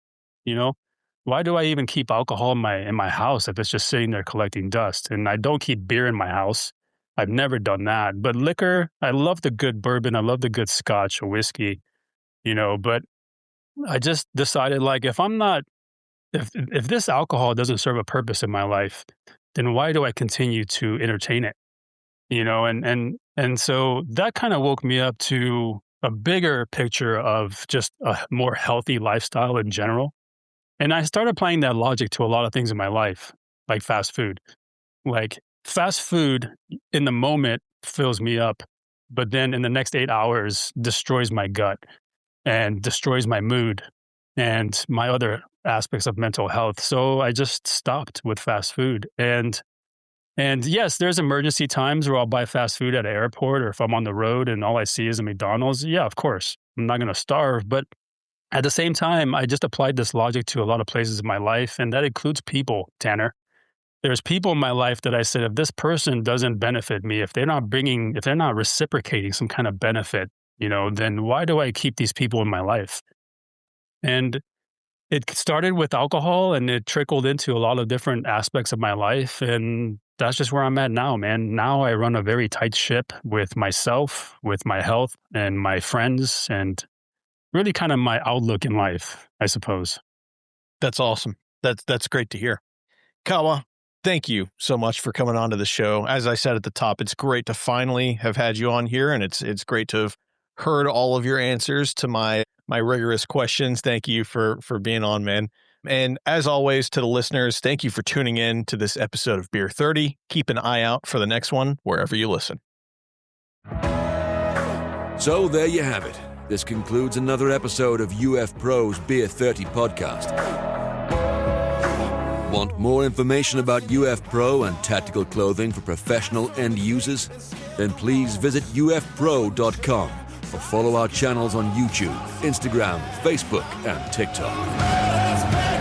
Why do I even keep alcohol in my house if it's just sitting there collecting dust? And I don't keep beer in my house. I've never done that. But liquor, I love the good bourbon. I love the good scotch or whiskey, but I just decided if this alcohol doesn't serve a purpose in my life, then why do I continue to entertain it? And so that kind of woke me up to a bigger picture of just a more healthy lifestyle in general. And I started applying that logic to a lot of things in my life, like fast food. Like fast food in the moment fills me up, but then in the next 8 hours destroys my gut and destroys my mood and my other aspects of mental health. So I just stopped with fast food. And yes, there's emergency times where I'll buy fast food at an airport, or if I'm on the road and all I see is a McDonald's. Yeah, of course, I'm not going to starve. But at the same time, I just applied this logic to a lot of places in my life, and that includes people, Tanner. There's people in my life that I said, if this person doesn't benefit me, if they're not reciprocating some kind of benefit, then why do I keep these people in my life? And it started with alcohol, and it trickled into a lot of different aspects of my life. And that's just where I'm at now, man. Now I run a very tight ship with myself, with my health and my friends, and really kind of my outlook in life, I suppose. That's awesome. That's great to hear. Kawa, thank you so much for coming on to the show. As I said at the top, it's great to finally have had you on here, and it's great to have heard all of your answers to my rigorous questions. Thank you for being on, man. And as always, to the listeners, thank you for tuning in to this episode of Beer 30. Keep an eye out for the next one wherever you listen. So there you have it. This concludes another episode of UF Pro's Beer 30 podcast. Want more information about UF Pro and tactical clothing for professional end users? Then please visit ufpro.com or follow our channels on YouTube, Instagram, Facebook, and TikTok.